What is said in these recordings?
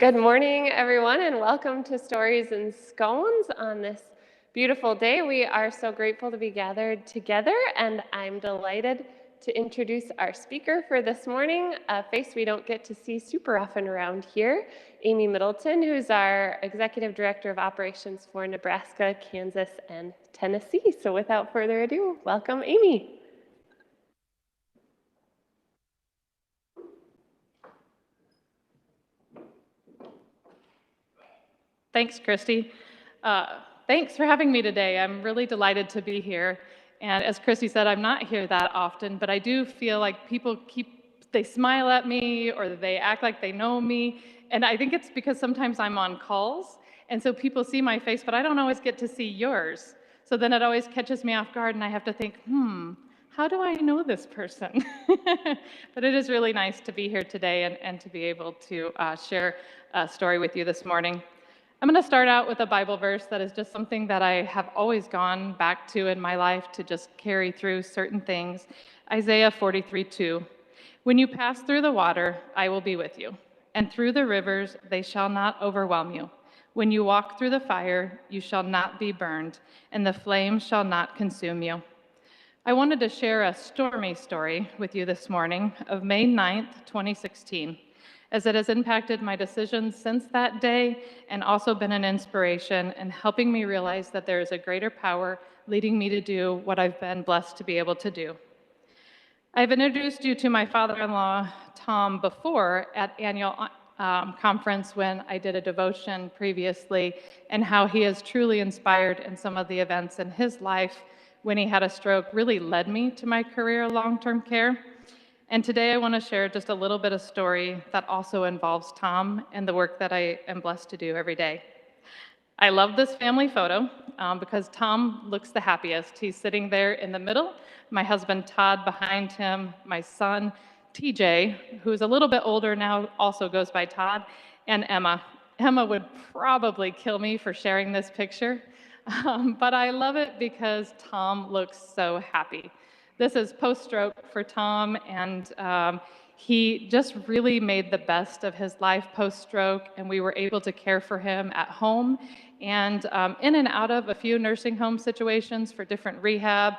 Good morning, everyone, and welcome to Stories and Scones on this beautiful day. We are so grateful to be gathered together, and I'm delighted to introduce our speaker for this morning, a face we don't get to see super often around here, Aimee Middleton, who's our Executive Director of Operations for Nebraska, Kansas, and Tennessee. So without further ado, welcome, Aimee. Thanks, Christy. Thanks for having me today. I'm really delighted to be here. And as Christy said, I'm not here that often, but I do feel like people they smile at me or they act like they know me. And I think it's because sometimes I'm on calls, and so people see my face, but I don't always get to see yours. So then it always catches me off guard, and I have to think, how do I know this person? But it is really nice to be here today and to be able to share a story with you this morning. I'm going to start out with a Bible verse that is just something that I have always gone back to in my life to just carry through certain things. Isaiah 43:2. When you pass through the water, I will be with you, and through the rivers, they shall not overwhelm you. When you walk through the fire, you shall not be burned, and the flames shall not consume you. I wanted to share a stormy story with you this morning of May 9th, 2016. As it has impacted my decisions since that day and also been an inspiration in helping me realize that there is a greater power leading me to do what I've been blessed to be able to do. I've introduced you to my father-in-law, Tom, before at annual conference when I did a devotion previously, and how he has truly inspired in some of the events in his life when he had a stroke really led me to my career long-term care. And today I want to share just a little bit of story that also involves Tom and the work that I am blessed to do every day. I love this family photo because Tom looks the happiest. He's sitting there in the middle, my husband Todd behind him, my son TJ, who's a little bit older now, also goes by Todd, and Emma. Emma would probably kill me for sharing this picture, but I love it because Tom looks so happy. This is post-stroke for Tom, and he just really made the best of his life post-stroke, and we were able to care for him at home and in and out of a few nursing home situations for different rehab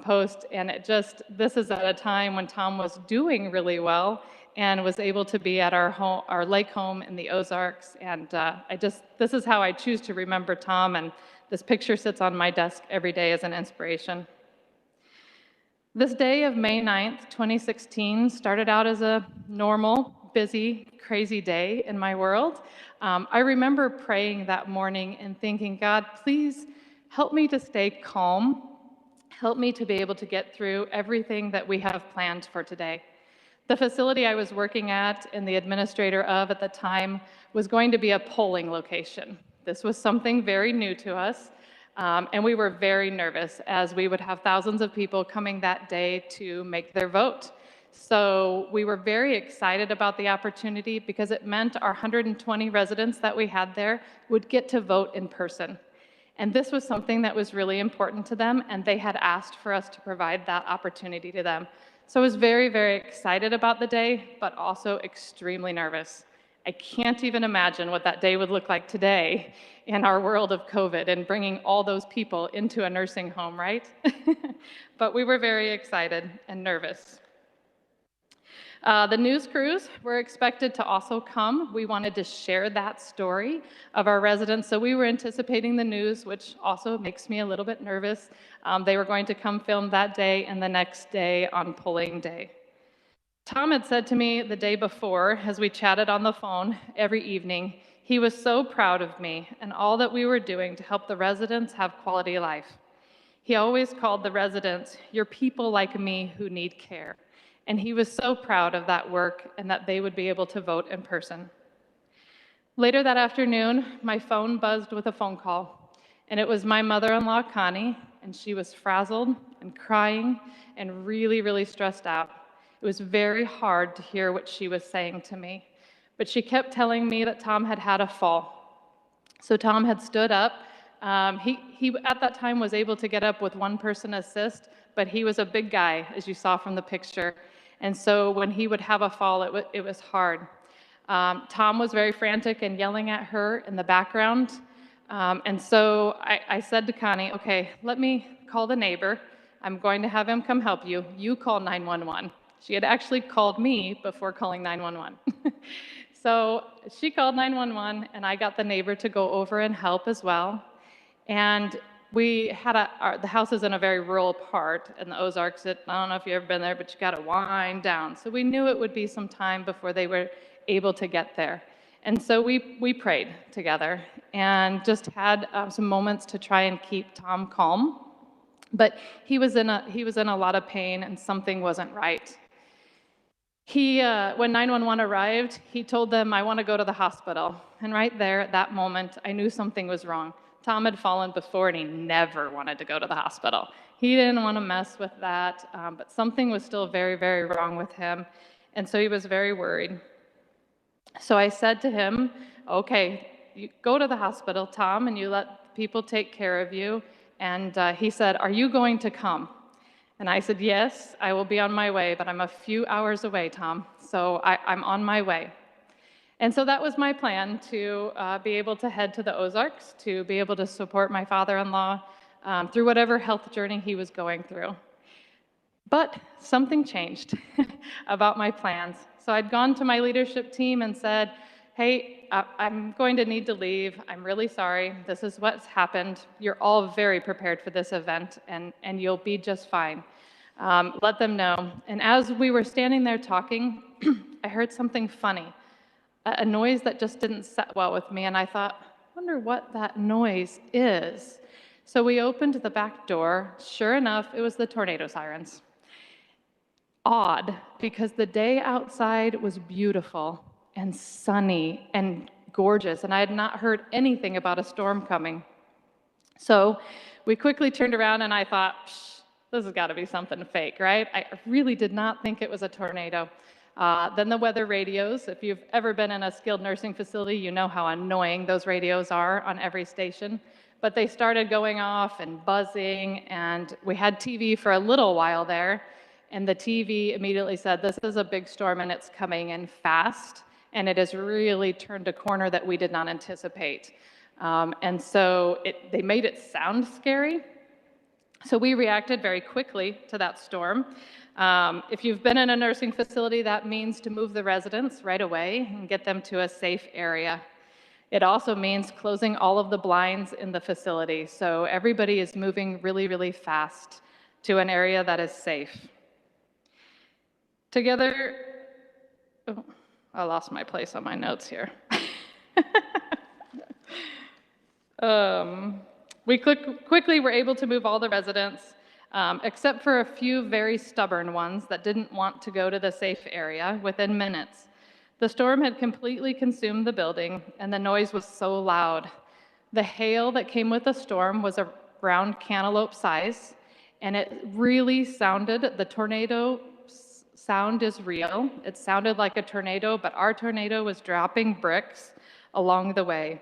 post. And this is at a time when Tom was doing really well and was able to be at our lake home in the Ozarks. And this is how I choose to remember Tom, and this picture sits on my desk every day as an inspiration. This day of May 9th, 2016 started out as a normal, busy, crazy day in my world. I remember praying that morning and thinking, God, please help me to stay calm. Help me to be able to get through everything that we have planned for today. The facility I was working at and the administrator of at the time was going to be a polling location. This was something very new to us. And we were very nervous as we would have thousands of people coming that day to make their vote. So we were very excited about the opportunity because it meant our 120 residents that we had there would get to vote in person. And this was something that was really important to them, and they had asked for us to provide that opportunity to them. So I was very, very excited about the day, but also extremely nervous. I can't even imagine what that day would look like today in our world of COVID and bringing all those people into a nursing home, right? But we were very excited and nervous. The news crews were expected to also come. We wanted to share that story of our residents, so we were anticipating the news, which also makes me a little bit nervous. They were going to come film that day and the next day on polling day. Tom had said to me the day before, as we chatted on the phone every evening, he was so proud of me and all that we were doing to help the residents have quality life. He always called the residents, "You're people like me who need care." And he was so proud of that work and that they would be able to vote in person. Later that afternoon, my phone buzzed with a phone call, and it was my mother-in-law, Connie, and she was frazzled and crying and really, really stressed out. It was very hard to hear what she was saying to me, but she kept telling me that Tom had had a fall. So Tom had stood up. He at that time was able to get up with one person assist, but he was a big guy, as you saw from the picture. And so when he would have a fall, it was hard. Tom was very frantic and yelling at her in the background. And so I said to Connie, okay, let me call the neighbor. I'm going to have him come help you. You call 911. She had actually called me before calling 911. So she called 911, and I got the neighbor to go over and help as well. And we had the house is in a very rural part in the Ozarks. I don't know if you've ever been there, but you got to wind down. So we knew it would be some time before they were able to get there. And so we prayed together and just had some moments to try and keep Tom calm. But he was in a lot of pain, and something wasn't right. When 911 arrived, he told them, I want to go to the hospital. And right there, at that moment, I knew something was wrong. Tom had fallen before, and he never wanted to go to the hospital. He didn't want to mess with that, but something was still very, very wrong with him. And so he was very worried. So I said to him, okay, you go to the hospital, Tom, and you let people take care of you. And he said, are you going to come? And I said, yes, I will be on my way, but I'm a few hours away, Tom, so I'm on my way. And so that was my plan, to be able to head to the Ozarks, to be able to support my father-in-law through whatever health journey he was going through. But something changed about my plans. So I'd gone to my leadership team and said, hey, I'm going to need to leave. I'm really sorry. This is what's happened. You're all very prepared for this event, and you'll be just fine. Let them know. And as we were standing there talking, I heard something funny, a noise that just didn't set well with me, and I thought, I wonder what that noise is. So we opened the back door. Sure enough, it was the tornado sirens. Odd, because the day outside was beautiful and sunny and gorgeous, and I had not heard anything about a storm coming. So we quickly turned around, and I thought, this has got to be something fake, right? I really did not think it was a tornado. Then the weather radios. If you've ever been in a skilled nursing facility, you know how annoying those radios are on every station. But they started going off and buzzing, and we had TV for a little while there, and the TV immediately said, this is a big storm, and it's coming in fast, and it has really turned a corner that we did not anticipate. And so they made it sound scary. So we reacted very quickly to that storm. If you've been in a nursing facility, that means to move the residents right away and get them to a safe area. It also means closing all of the blinds in the facility, so everybody is moving really, really fast to an area that is safe. Together, oh, I lost my place on my notes here. We quickly were able to move all the residents, except for a few very stubborn ones that didn't want to go to the safe area within minutes. The storm had completely consumed the building, and the noise was so loud. The hail that came with the storm was around cantaloupe size, and it really sounded, the tornado sound is real. It sounded like a tornado, but our tornado was dropping bricks along the way.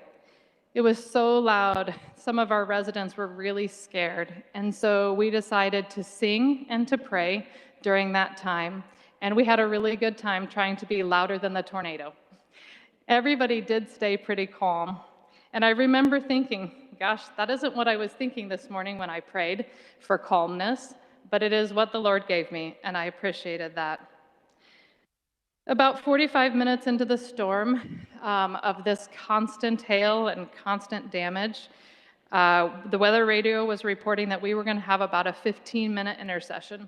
It was so loud, some of our residents were really scared, and so we decided to sing and to pray during that time, and we had a really good time trying to be louder than the tornado. Everybody did stay pretty calm, and I remember thinking, gosh, that isn't what I was thinking this morning when I prayed for calmness, but it is what the Lord gave me, and I appreciated that. About 45 minutes into the storm of this constant hail and constant damage, the weather radio was reporting that we were going to have about a 15-minute intercession.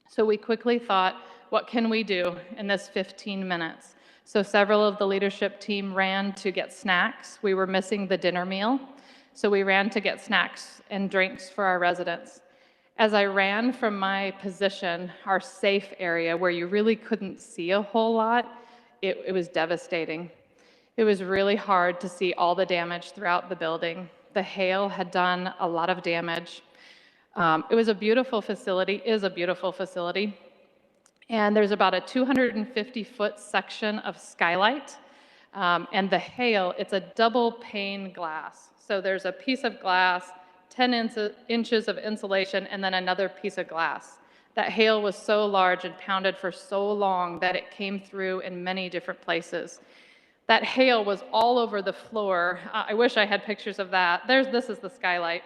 So we quickly thought, what can we do in this 15 minutes? So several of the leadership team ran to get snacks. We were missing the dinner meal, so we ran to get snacks and drinks for our residents. As I ran from my position, our safe area where you really couldn't see a whole lot, it was devastating. It was really hard to see all the damage throughout the building. The hail had done a lot of damage. It was a beautiful facility, is a beautiful facility. And there's about a 250-foot section of skylight. And the hail, it's a double pane glass. So there's a piece of glass, 10 inches of insulation, and then another piece of glass. That hail was so large and pounded for so long that it came through in many different places. That hail was all over the floor. I wish I had pictures of that. This is the skylight.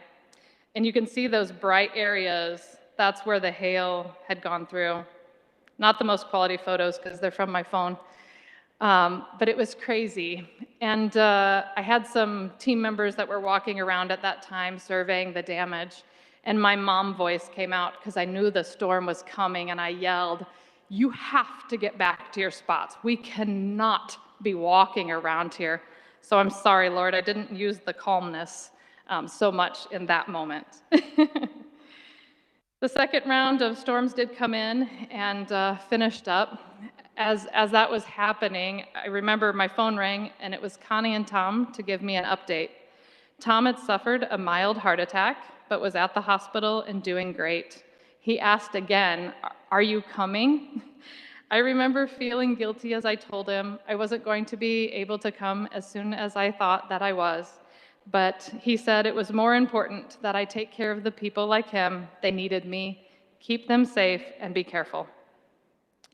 And you can see those bright areas. That's where the hail had gone through. Not the most quality photos because they're from my phone. But it was crazy. And I had some team members that were walking around at that time surveying the damage. And my mom voice came out because I knew the storm was coming, and I yelled, "You have to get back to your spots. We cannot be walking around here." So I'm sorry, Lord, I didn't use the calmness so much in that moment. The second round of storms did come in and finished up. As that was happening, I remember my phone rang, and it was Connie and Tom to give me an update. Tom had suffered a mild heart attack, but was at the hospital and doing great. He asked again, "Are you coming?" I remember feeling guilty as I told him I wasn't going to be able to come as soon as I thought that I was. But he said it was more important that I take care of the people like him. They needed me. Keep them safe and be careful.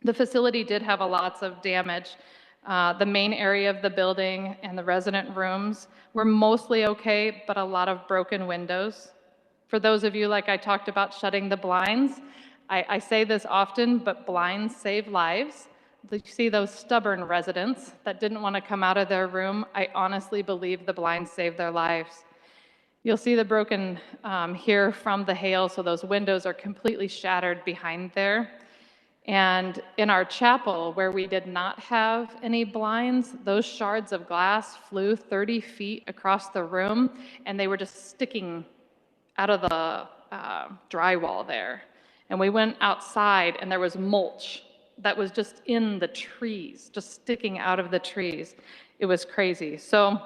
The facility did have lots of damage. The main area of the building and the resident rooms were mostly okay, but a lot of broken windows. For those of you, like I talked about, shutting the blinds, I say this often, but blinds save lives. You see those stubborn residents that didn't want to come out of their room. I honestly believe the blinds saved their lives. You'll see the broken here from the hail, so those windows are completely shattered behind there. And in our chapel, where we did not have any blinds, those shards of glass flew 30 feet across the room, and they were just sticking out of the drywall there. And we went outside, and there was mulch that was just in the trees, just sticking out of the trees. It was crazy. So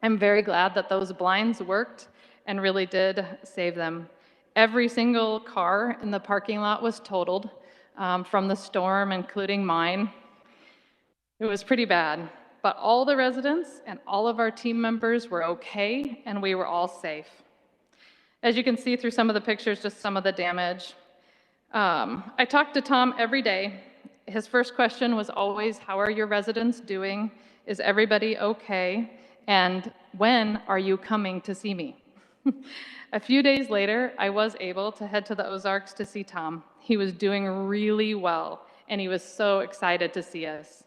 I'm very glad that those blinds worked and really did save them. Every single car in the parking lot was totaled from the storm, including mine. It was pretty bad, but all the residents and all of our team members were okay, and we were all safe. As you can see through some of the pictures, just some of the damage. I talked to Tom every day. His first question was always, "How are your residents doing? Is everybody okay? And when are you coming to see me?" A few days later, I was able to head to the Ozarks to see Tom. He was doing really well, and he was so excited to see us.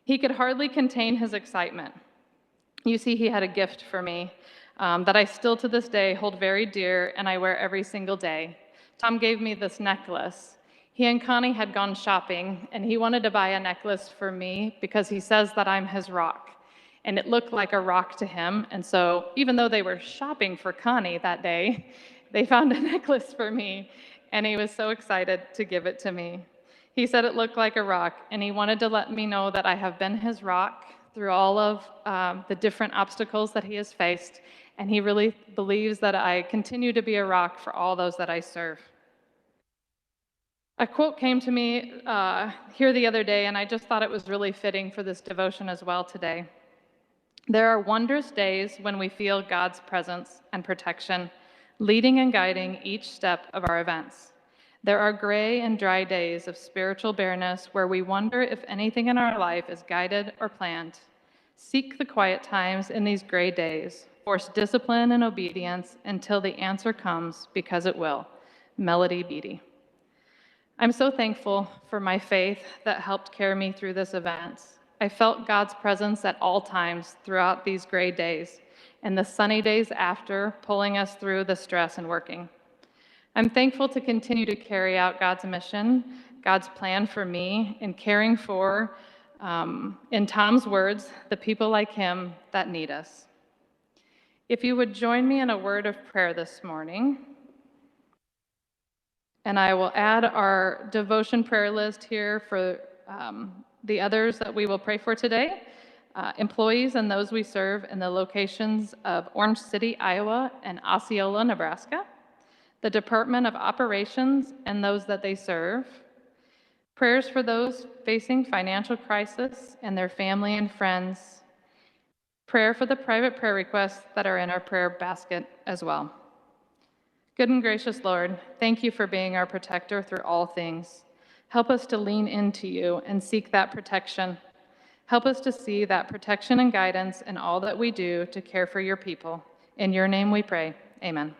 He could hardly contain his excitement. You see, he had a gift for me that I still to this day hold very dear, and I wear every single day. Tom gave me this necklace. He and Connie had gone shopping, and he wanted to buy a necklace for me because he says that I'm his rock. And it looked like a rock to him, and so even though they were shopping for Connie that day, they found a necklace for me, and he was so excited to give it to me. He said it looked like a rock, and he wanted to let me know that I have been his rock through all of the different obstacles that he has faced, and he really believes that I continue to be a rock for all those that I serve. A quote came to me here the other day, and I just thought it was really fitting for this devotion as well today. There are wondrous days when we feel God's presence and protection, leading and guiding each step of our events. There are gray and dry days of spiritual bareness where we wonder if anything in our life is guided or planned. Seek the quiet times in these gray days. Force discipline and obedience until the answer comes, because it will. Melody Beatty. I'm so thankful for my faith that helped carry me through this event. I felt God's presence at all times throughout these gray days, and the sunny days after, pulling us through the stress and working. I'm thankful to continue to carry out God's mission, God's plan for me, in caring for, in Tom's words, the people like him that need us. If you would join me in a word of prayer this morning, and I will add our devotion prayer list here for the others that we will pray for today, employees and those we serve in the locations of Orange City, Iowa, and Osceola, Nebraska, the Department of Operations and those that they serve, prayers for those facing financial crisis and their family and friends, prayer for the private prayer requests that are in our prayer basket as well. Good and gracious Lord, thank you for being our protector through all things. Help us to lean into you and seek that protection. Help us to see that protection and guidance in all that we do to care for your people. In your name we pray. Amen.